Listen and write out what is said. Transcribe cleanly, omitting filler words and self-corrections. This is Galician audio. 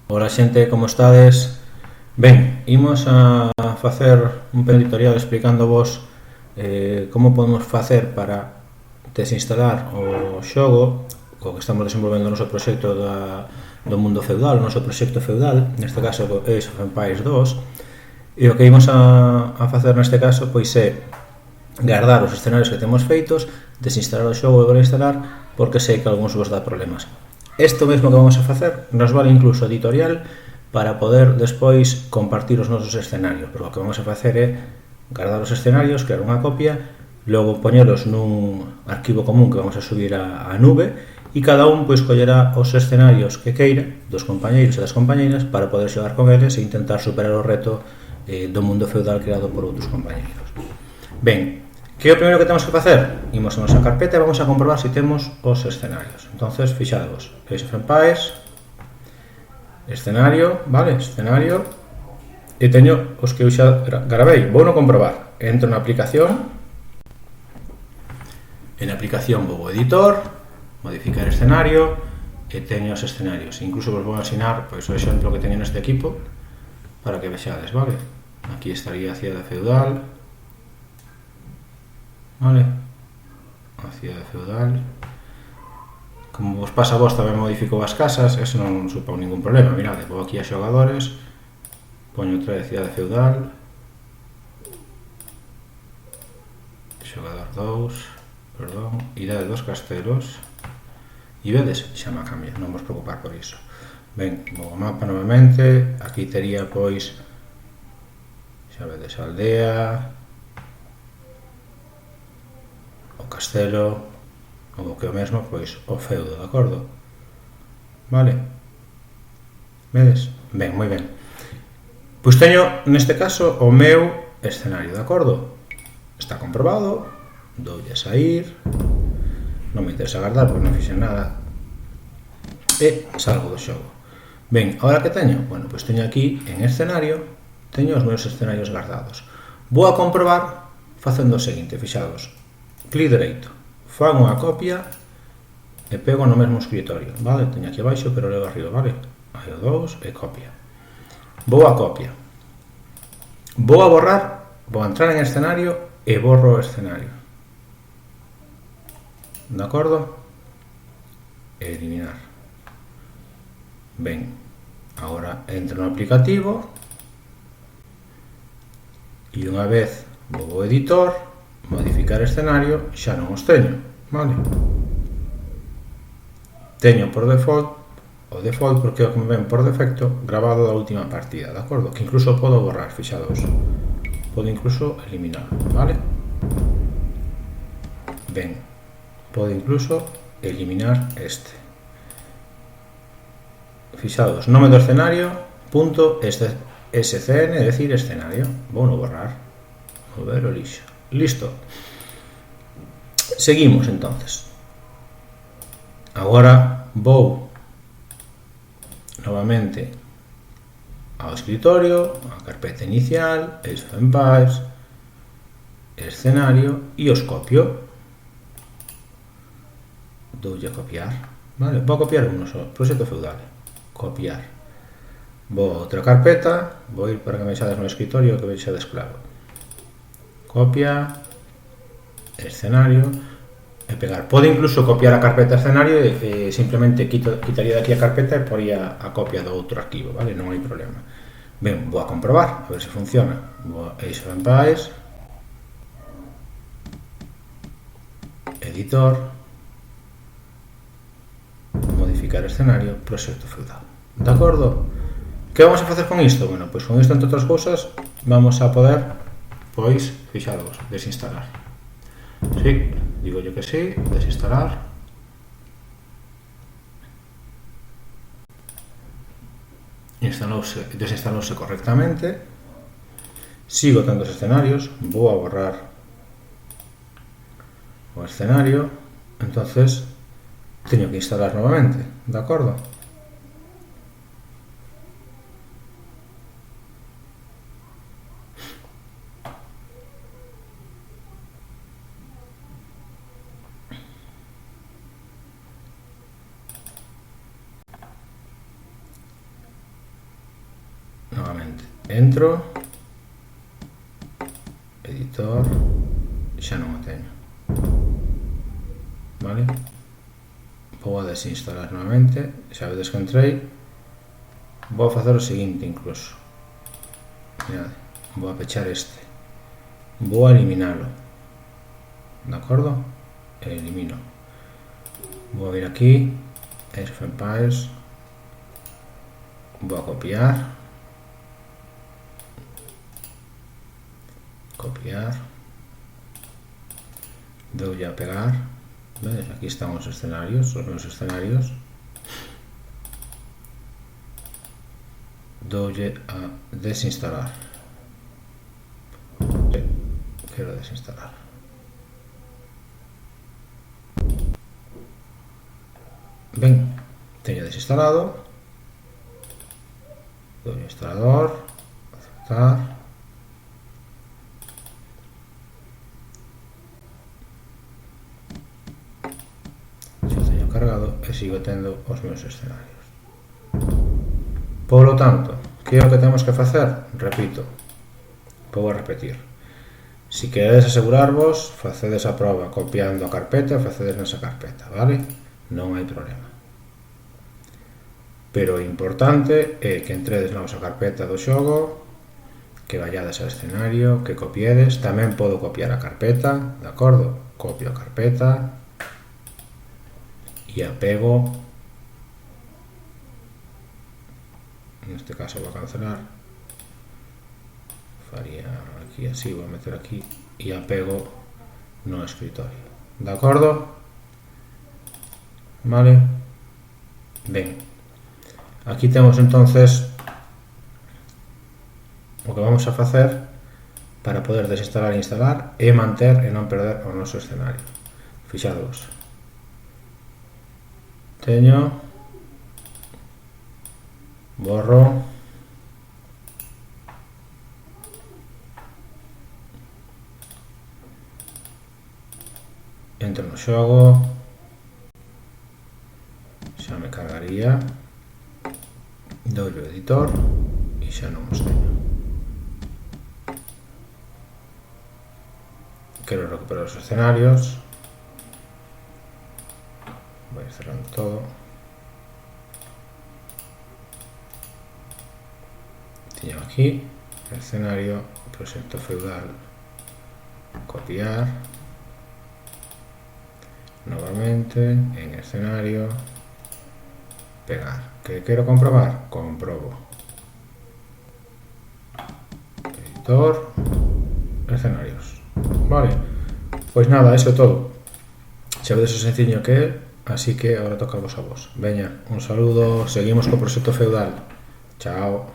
Ola xente, como estades? Ben, imos a facer un pequeno editorial explicando vos como podemos facer para desinstalar o xogo co que estamos desenvolvendo o noso proxecto do mundo feudal, o noso proxecto feudal, neste caso Age of Empires 2, e o que imos a facer neste caso pois é guardar os escenarios que temos feitos, desinstalar o xogo e volver a instalar, porque sei que algúns vos dá problemas. Isto mesmo que vamos a facer nos vale incluso editorial para poder despois compartir os nosos escenarios, porque o que vamos a facer é guardar os escenarios, crear unha copia, logo poñelos nun arquivo común que vamos a subir á nube, e cada un pois collerá os escenarios que queira dos compañeiros e das compañeiras para poder xogar con eles e intentar superar o reto do mundo feudal creado por outros compañeiros. Ben, que é o primeiro que temos que facer? Imos a nosa carpeta e vamos a comprobar se temos os escenarios. Entonces, fixadvos, Age of Empires, escenario, vale, escenario, e teño os que eu xa gravei. Vou no comprobar. Entro na aplicación, vou ao editor, modificar escenario, e teño os escenarios. Incluso vos vou ensinar pois, o exemplo que teño neste equipo para que vexades, vale? Aquí estaría a cidade feudal, vale? A cidade feudal. Como vos pasa a vos, tamén modificou as casas, eso non supón ningún problema. Mirade, vou aquí a xogadores, poño outra de cidade feudal, xogador 2, perdón, idade dos castelos, e vedes, xa me cambia, non vos preocupar por iso. Ben, vou ao mapa novamente, aquí tería pois, xa vedes, a aldea, o castelo, ou que o mesmo, pois, o feudo, de acordo? Vale? Vedes? Ben, moi ben. Pois teño, neste caso, o meu escenario, de acordo? Está comprobado, doulle a sair, non me interesa guardar porque non fixen nada, e salgo do xogo. Ben, agora que teño? Bueno, pois teño aquí, en escenario, teño os meus escenarios guardados. Vou a comprobar facendo o seguinte, fixados, clic dereito, fago unha copia e pego no mesmo escritorio, vale? Teño aquí abaixo, pero levo arriba, vale? Aí o 2 e copia. Vou a copia. Vou a borrar, vou a entrar en escenario e borro o escenario. De acordo? E eliminar. Ben, agora entro no aplicativo e unha vez vou ao editor, modificar escenario, xa non os teño, vale? Teño por default, o default porque é o que me ven por defecto grabado da última partida, de acordo? Que incluso podo borrar, fixados, podo incluso eliminar, vale? Ben, podo incluso eliminar este. Fixados, nome do escenario, punto SCN, é dicir, escenario. Vou no borrar, vou ver o lixo. Listo. Seguimos, entonces. Agora vou novamente ao escritorio, a carpeta inicial, Age of Empires, escenario, e os copio. Doulle a copiar, vale? Vou copiar uno só, proxecto feudal, copiar. Vou a outra carpeta, vou ir para que me vexades no escritorio, que vexades claro. Copia, escenario, e pegar. Pode incluso copiar a carpeta escenario e simplemente quitaría daqui a carpeta e poría a copia do outro arquivo, vale? Non hai problema. Ben, vou a comprobar, a ver se funciona. Vou a Age of Empires, editor, modificar escenario, proxecto feudal. De acordo? Que vamos a facer con isto? Bueno, pois con isto, entre outras cousas, vamos a poder, pois, fixaros, desinstalar. Sí, digo yo que sí, desinstalar. Desinstalouse correctamente. Sigo tendo os escenarios, vou a borrar o escenario, entonces teño que instalar novamente, de acordo? entro, editor, xa non o teño, vale? Vou a desinstalar novamente, xa vedes que entrei, vou a facer o seguinte incluso, mirad, vou a pechar este, vou a eliminalo, de acordo? Elimino, vou a vir aquí, Age of Empires, vou a copiar, doulle a pegar, ¿ves? Aquí están os escenarios, os meus escenarios, doulle a desinstalar, quero desinstalar, ben, teño desinstalado, doulle instalador, aceptar, cargado e sigo tendo os meus escenarios. Por lo tanto, que é o que temos que facer? Repito, vou a repetir. Si queredes asegurarvos, facedes a proba copiando a carpeta e facedes nesa carpeta, vale? Non hai problema. Pero o importante é que entredes na vosa carpeta do xogo, que vallades ao escenario, que copiedes. Tamén podo copiar a carpeta, de acordo? Copio a carpeta e apego, neste caso vou a cancelar, faría aquí así, vou a meter aquí e apego no escritorio, de acordo? Vale, ben, aquí temos entonces o que vamos a facer para poder desinstalar e instalar e manter e non perder o noso escenario. Fixadvos, teño, borro, entro no xogo, xa me cargaría, doy o editor e xa non os teño. Quero recuperar os escenarios, voy cerrando todo, teño aquí escenario, proxecto feudal, copiar, novamente en escenario, pegar. Que quero comprobar? Comprobo, editor, escenarios. Vale, pois nada, eso é todo. Xa vedes o sencillo que é. Así que ahora tocamos a vos. Veña, un saludo, seguimos co proxecto feudal. Chao.